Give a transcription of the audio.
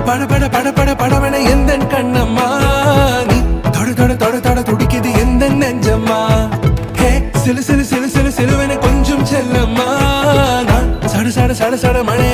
பட பட பட பட படவன எந்த கண்ணம்மா நீ தொட தொட தொட தொட துடிக்குது எந்த நெஞ்சம்மா ஹே சிலு சிலு சிலு சிலு சிலுவன கொஞ்சம் செல்லம்மா நான் சட சட சட சட மழை